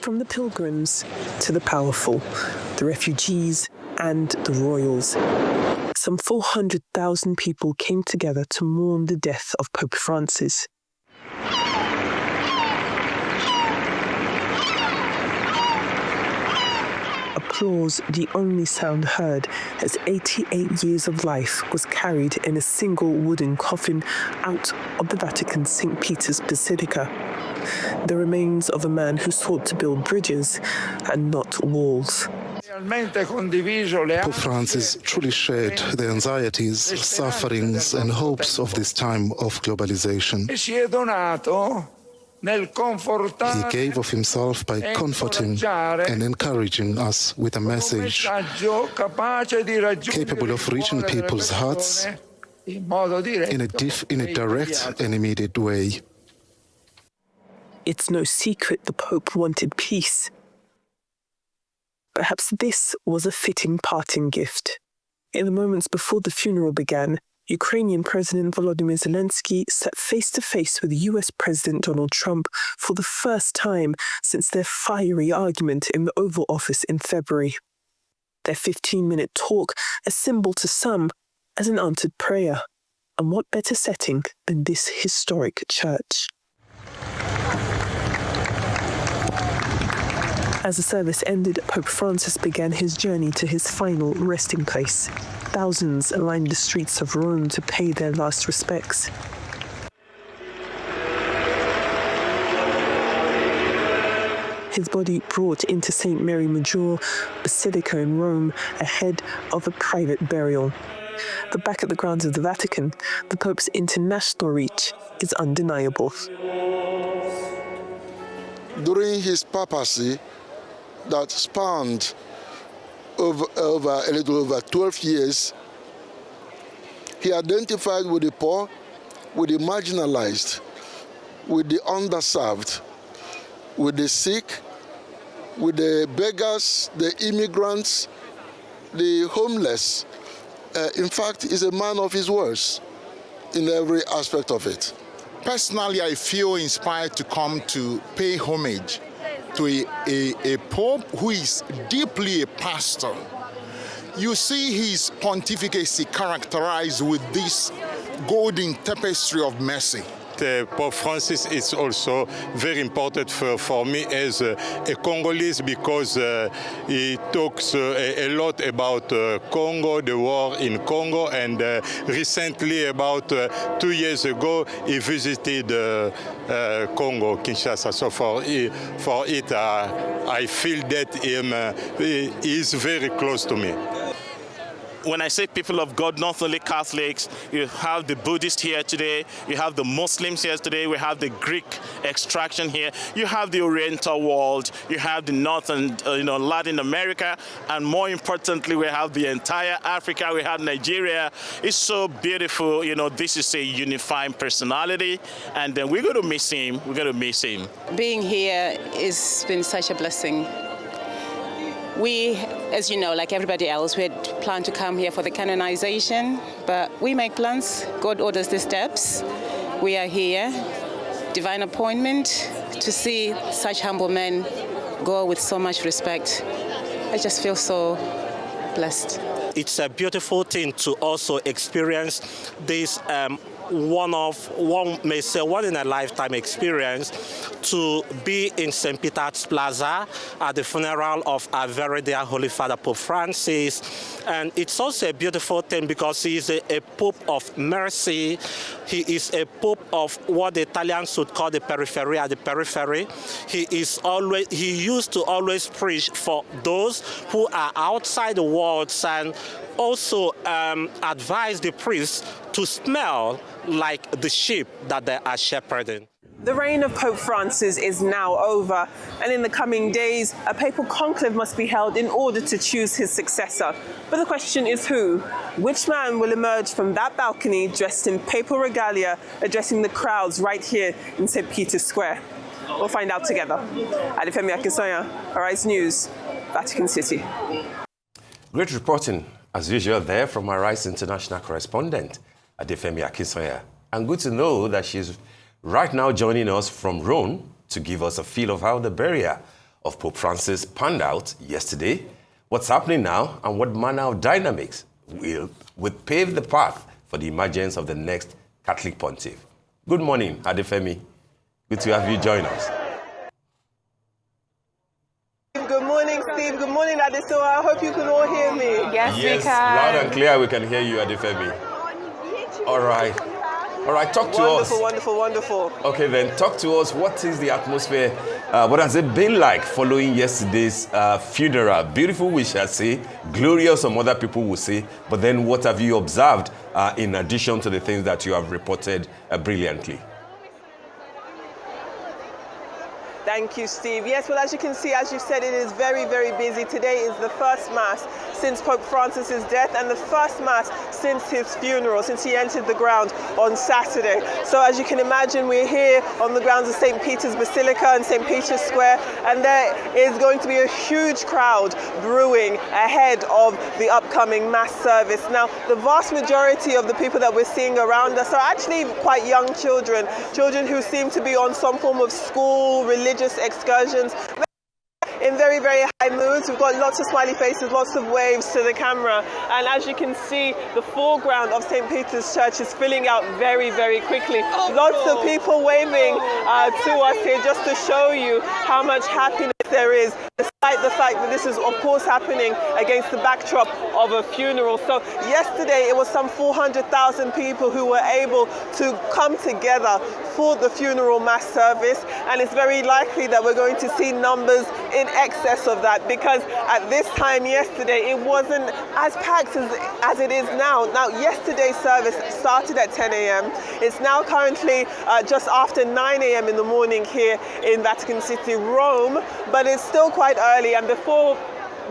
From the pilgrims to the powerful, the refugees and the royals, some 400,000 people came together to mourn the death of Pope Francis. Applause, the only sound heard, as 88 years of life was carried in a single wooden coffin out of the Vatican St. Peter's Basilica. The remains of a man who sought to build bridges and not walls. Pope Francis truly shared the anxieties, sufferings and hopes of this time of globalization. He gave of himself by comforting and encouraging us with a message capable of reaching people's hearts in a direct and immediate way. It's no secret the Pope wanted peace. Perhaps this was a fitting parting gift. In the moments before the funeral began, Ukrainian President Volodymyr Zelensky sat face-to-face with US President Donald Trump for the first time since their fiery argument in the Oval Office in February. Their 15-minute talk, a symbol to some, as an answered prayer. And what better setting than this historic church? As the service ended, Pope Francis began his journey to his final resting place. Thousands lined the streets of Rome to pay their last respects. His body brought into St. Mary Maggiore Basilica in Rome ahead of a private burial. But back at the grounds of the Vatican, the Pope's international reach is undeniable. During his papacy, that spanned over a little over 12 years, he identified with the poor, with the marginalized, with the underserved, with the sick, with the beggars, the immigrants, the homeless. In fact, he's a man of his words in every aspect of it. Personally, I feel inspired to come to pay homage to a pope who is deeply a pastor. You see his pontificacy characterized with this golden tapestry of mercy. Pope Francis is also very important for me as a Congolese because he talks a lot about Congo, the war in Congo, and recently, about 2 years ago, he visited Congo, Kinshasa. So for it, I feel that he is very close to me. When I say people of God, not only Catholics, you have the Buddhists here today, you have the Muslims here today, we have the Greek extraction here, you have the Oriental world, you have the North and Latin America, and more importantly, we have the entire Africa, we have Nigeria. It's so beautiful, this is a unifying personality, and then we're going to miss him, Being here has been such a blessing. We, as you know, like everybody else, we had planned to come here for the canonization, but we make plans. God orders the steps. We are here, divine appointment, to see such humble men go with so much respect. I just feel so blessed. It's a beautiful thing to also experience this one in a lifetime experience to be in St. Peter's Plaza at the funeral of our very dear Holy Father Pope Francis. And it's also a beautiful thing because he is a Pope of mercy. He is a Pope of what the Italians would call the periphery. He used to always preach for those who are outside the walls and also advise the priests to smell like the sheep that they are shepherding. The reign of Pope Francis is now over, and in the coming days, a papal conclave must be held in order to choose his successor. But the question is who? Which man will emerge from that balcony dressed in papal regalia, addressing the crowds right here in St. Peter's Square? We'll find out together. Adefemi Akinsanya, Arise News, Vatican City. Great reporting, as usual, there from Arise International Correspondent, Adefemi Akinsanya. And good to know that she's right now joining us from Rome to give us a feel of how the burial of Pope Francis panned out yesterday. What's happening now and what manner of dynamics would pave the path for the emergence of the next Catholic pontiff? Good morning, Adefemi. Good to have you join us. Good morning, Steve. Good morning, Adeso. I hope you can all hear me. Yes, we can. Loud and clear, we can hear you, Adefemi. All right. All right, talk to us. Wonderful. Okay, then, talk to us. What is the atmosphere? What has it been like following yesterday's funeral? Beautiful, we shall say. Glorious, some other people will say. But then what have you observed in addition to the things that you have reported brilliantly? Thank you, Steve. Yes, well, as you can see, as you said, it is very, very busy. Today is the first Mass since Pope Francis's death and the first Mass since his funeral, since he entered the ground on Saturday. So as you can imagine, we're here on the grounds of St. Peter's Basilica and St. Peter's Square, and there is going to be a huge crowd brewing ahead of the upcoming Mass service. Now, the vast majority of the people that we're seeing around us are actually quite young children who seem to be on some form of school, religious excursions, in very, very high moods. We've got lots of smiley faces, lots of waves to the camera, and as you can see, the foreground of St. Peter's Church is filling out very, very quickly. Lots of people waving to us here just to show you how much happiness there is, despite the fact that this is of course happening against the backdrop of a funeral. So yesterday it was some 400,000 people who were able to come together for the funeral Mass service, and it's very likely that we're going to see numbers in excess of that, because at this time yesterday it wasn't as packed as it is now. Now, yesterday's service started at 10 a.m. It's now currently just after 9 a.m. in the morning here in Vatican City, Rome, but it's still quite early, and before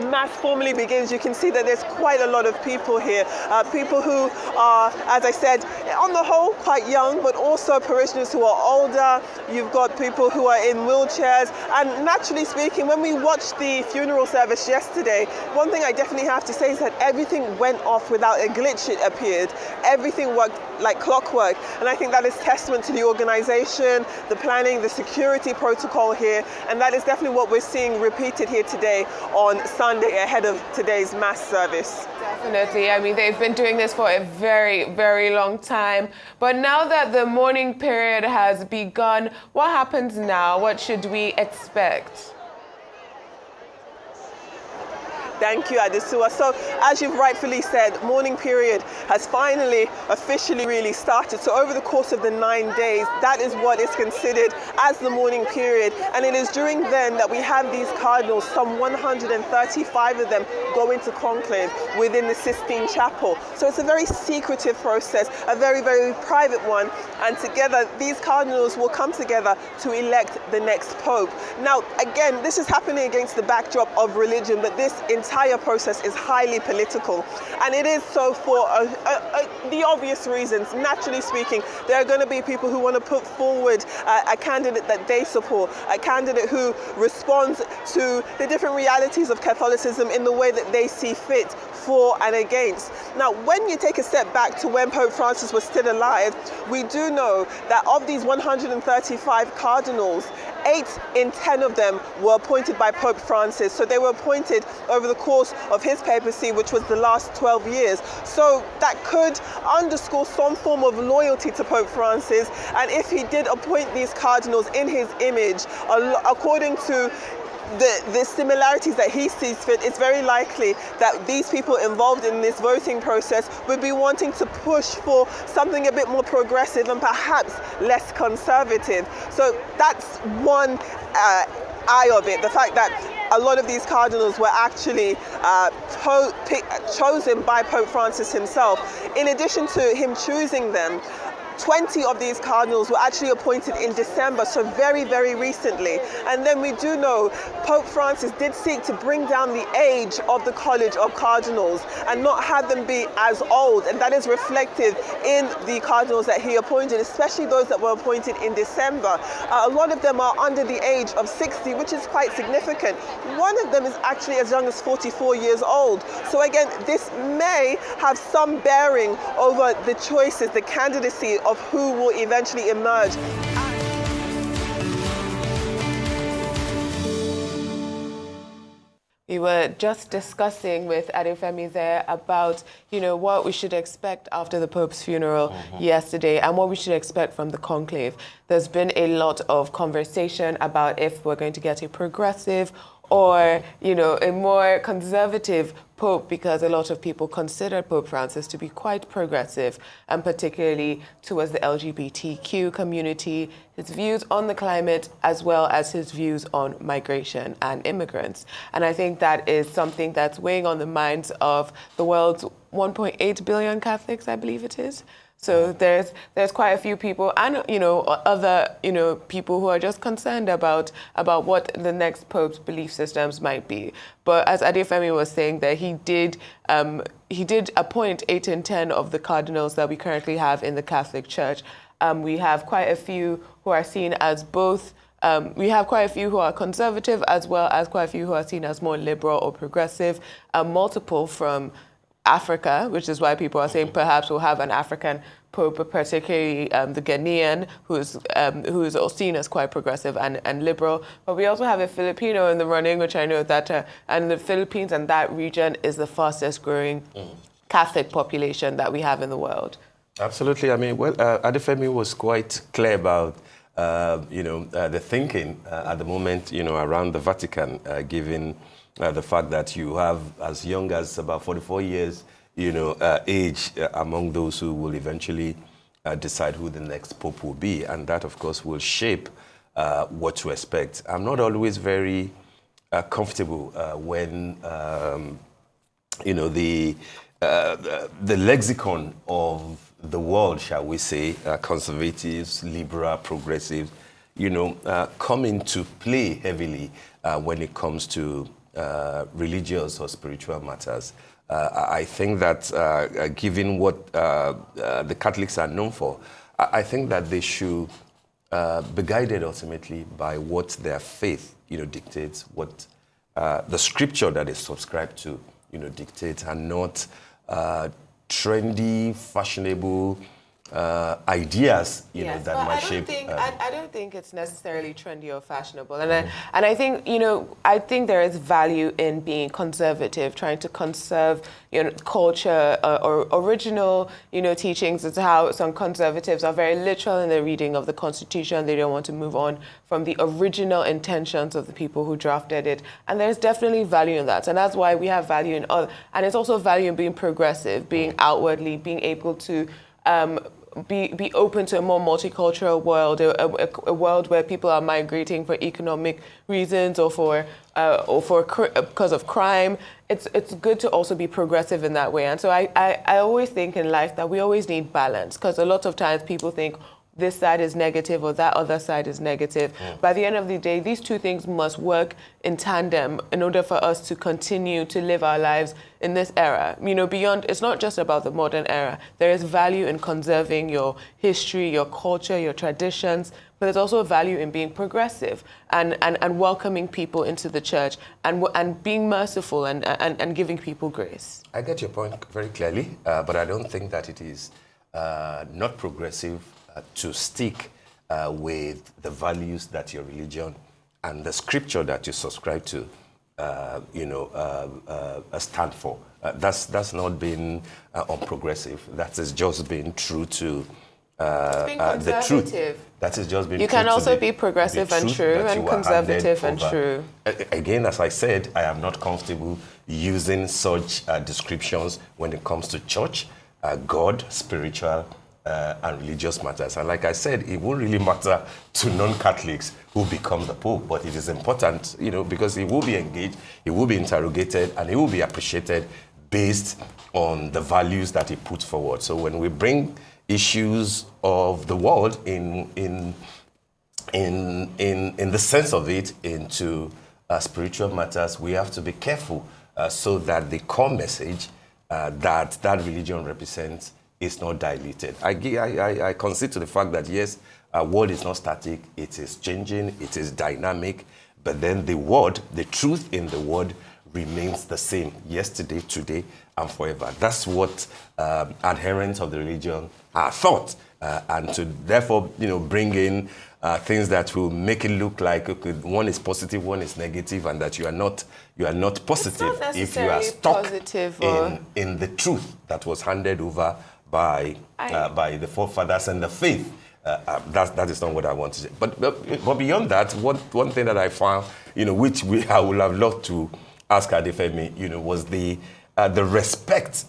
Mass formally begins, you can see that there's quite a lot of people here. People who are, as I said, on the whole quite young, but also parishioners who are older. You've got people who are in wheelchairs. And naturally speaking, when we watched the funeral service yesterday, one thing I definitely have to say is that everything went off without a glitch, it appeared. Everything worked like clockwork. And I think that is testament to the organization, the planning, the security protocol here. And that is definitely what we're seeing repeated here today on Sunday ahead of today's Mass service. Definitely. I mean, they've been doing this for a very, very long time. But now that the mourning period has begun, what happens now? What should we expect? Thank you, Adesua. So, as you've rightfully said, mourning period has finally officially really started. So over the course of the 9 days, that is what is considered as the mourning period. And it is during then that we have these cardinals, some 135 of them, go into conclave within the Sistine Chapel. So it's a very secretive process, a very, very private one. And together, these cardinals will come together to elect the next pope. Now, again, this is happening against the backdrop of religion, but this entire process is highly political, and it is so for the obvious reasons. Naturally speaking, there are going to be people who want to put forward a candidate that they support, a candidate who responds to the different realities of Catholicism in the way that they see fit, for and against. Now, when you take a step back to when Pope Francis was still alive, we do know that of these 135 cardinals, 8 in 10 of them were appointed by Pope Francis. So they were appointed over the course of his papacy, which was the last 12 years. So that could underscore some form of loyalty to Pope Francis. And if he did appoint these cardinals in his image, according to the similarities that he sees fit, it's very likely that these people involved in this voting process would be wanting to push for something a bit more progressive and perhaps less conservative. So that's one eye of it, the fact that a lot of these cardinals were actually chosen by Pope Francis himself. In addition to him choosing them, 20 of these cardinals were actually appointed in December, so very, very recently. And then we do know Pope Francis did seek to bring down the age of the College of Cardinals and not have them be as old, and that is reflective in the cardinals that he appointed, especially those that were appointed in December. A lot of them are under the age of 60, which is quite significant. One of them is actually as young as 44 years old. So again, this may have some bearing over the choices, the candidacy of who will eventually emerge. We were just discussing with Adefemi there about, what we should expect after the Pope's funeral yesterday and what we should expect from the conclave. There's been a lot of conversation about if we're going to get a progressive or, a more conservative Pope, because a lot of people consider Pope Francis to be quite progressive, and particularly towards the LGBTQ community, his views on the climate, as well as his views on migration and immigrants. And I think that is something that's weighing on the minds of the world's 1.8 billion Catholics, I believe it is. So there's quite a few people, and other people who are just concerned about what the next Pope's belief systems might be. But as Adefemi was saying, that he did appoint 8 and 10 of the cardinals that we currently have in the Catholic Church. We have quite a few who are seen as both. We have quite a few who are conservative, as well as quite a few who are seen as more liberal or progressive. Multiple from Africa, which is why people are saying perhaps we'll have an African Pope, particularly the Ghanaian, who is seen as quite progressive and liberal. But we also have a Filipino in the running, which I know that, and the Philippines and that region is the fastest growing Catholic population that we have in the world. Absolutely. I mean, well, Adefemi was quite clear about, the thinking at the moment, around the Vatican, given the fact that you have as young as about 44 years, age among those who will eventually decide who the next Pope will be. And that, of course, will shape what to expect. I'm not always very comfortable when, the lexicon of the world, shall we say, conservatives, liberal, progressives, come into play heavily when it comes to religious or spiritual matters. I think that given what the Catholics are known for, I think that they should be guided ultimately by what their faith, dictates, what the scripture that is subscribed to, dictates, and not trendy, fashionable ideas, yes, that might shape. I don't think it's necessarily trendy or fashionable, and I think I think there is value in being conservative, trying to conserve culture or original teachings. It's how some conservatives are very literal in their reading of the Constitution. They don't want to move on from the original intentions of the people who drafted it, and there's definitely value in that, and that's why we have value in other. And it's also value in being progressive, being outwardly, being able to be open to a more multicultural world, a world where people are migrating for economic reasons or because of crime. It's good to also be progressive in that way. And so I always think in life that we always need balance, because a lot of times people think this side is negative or that other side is negative. By the end of the day, these two things must work in tandem in order for us to continue to live our lives in this era. Beyond, it's not just about the modern era. There is value in conserving your history, your culture, your traditions, but there's also value in being progressive and welcoming people into the church and being merciful and giving people grace. I get your point very clearly, but I don't think that it is not progressive to stick with the values that your religion and the scripture that you subscribe to, stand for. That's not being unprogressive. That is just being true to the truth. That is just being. You can also be progressive and true, and conservative and true. Again, as I said, I am not comfortable using such descriptions when it comes to church, God, spiritual, and religious matters. And like I said, it won't really matter to non-Catholics who become the Pope, but it is important, because he will be engaged, he will be interrogated, and he will be appreciated based on the values that he puts forward. So when we bring issues of the world in the sense of it into spiritual matters, we have to be careful so that the core message that religion represents is not diluted. I concede to the fact that, yes, word is not static, it is changing, it is dynamic, but then the word, the truth in the word remains the same yesterday, today, and forever. That's what adherents of the religion are thought. And to therefore, bring in things that will make it look like, okay, one is positive, one is negative, and that you are not positive if you are stuck in the truth that was handed over by the forefathers and the faith. That is not what I want to say. But beyond that, one thing that I found, which I would have loved to ask Adefemi, was the respect,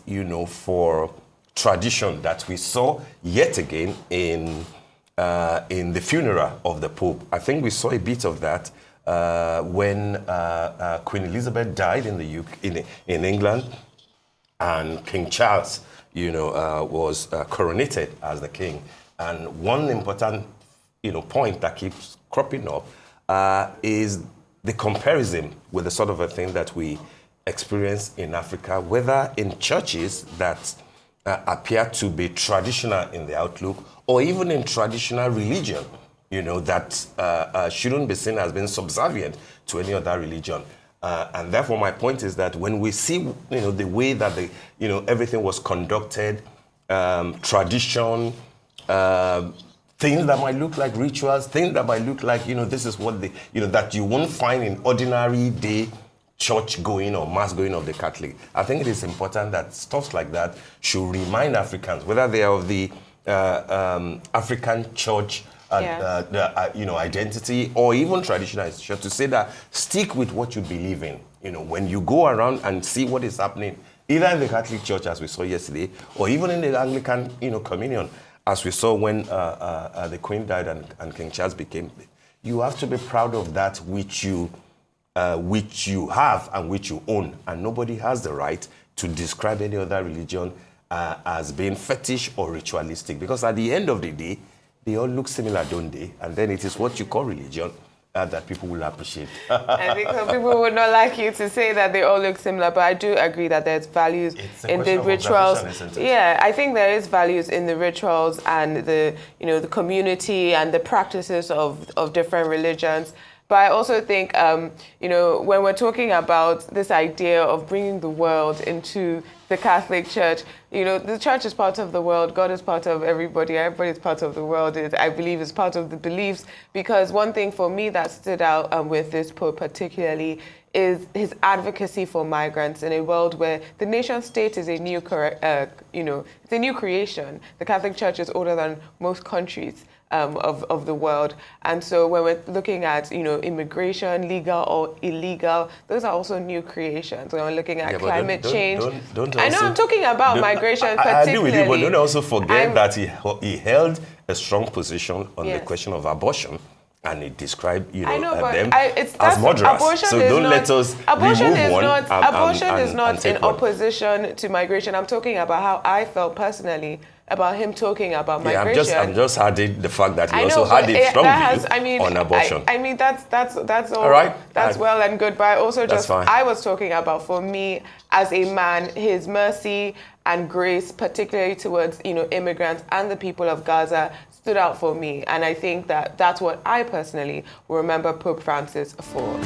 for tradition that we saw yet again in the funeral of the Pope. I think we saw a bit of that when Queen Elizabeth died in England, and King Charles, was coronated as the king. And one important, point that keeps cropping up is the comparison with the sort of a thing that we experience in Africa, whether in churches that appear to be traditional in the outlook, or even in traditional religion, that shouldn't be seen as being subservient to any other religion. And therefore, my point is that when we see, the way that everything was conducted, tradition, things that might look like rituals, things that might look like, this is what that you won't find in ordinary day church going or mass going of the Catholic. I think it is important that stuff like that should remind Africans, whether they are of the African church, identity, or even traditional institution, to say that stick with what you believe in. When you go around and see what is happening, either in the Catholic Church, as we saw yesterday, or even in the Anglican, communion, as we saw when the Queen died and King Charles became. You have to be proud of that which you have and which you own, and nobody has the right to describe any other religion as being fetish or ritualistic, because at the end of the day, they all look similar, don't they? And then it is what you call religion that people will appreciate. I think some people would not like you to say that they all look similar, but I do agree that there's values in the rituals. Yeah, I think there is values in the rituals and the community and the practices of different religions. But I also think, when we're talking about this idea of bringing the world into the Catholic Church, the church is part of the world, God is part of everybody is part of the world, I believe is part of the beliefs, because one thing for me that stood out with this Pope particularly is his advocacy for migrants in a world where the nation state is a new, it's a new creation. The Catholic Church is older than most countries of the world. And so when we're looking at, immigration, legal or illegal, those are also new creations. When we're looking at climate change. I know I'm talking about migration particularly. I agree with you, but don't also forget that he held a strong position on the question of abortion. And it described, them as murderers. So don't let us remove one. Abortion is not in opposition to migration. I'm talking about how I felt personally about him talking about migration. I'm just adding the fact that he also had a strong view on abortion. That's all. All right. That's well and good. But I also I was talking about, for me as a man, his mercy and grace, particularly towards immigrants and the people of Gaza, stood out for me. And I think that that's what I personally will remember Pope Francis for.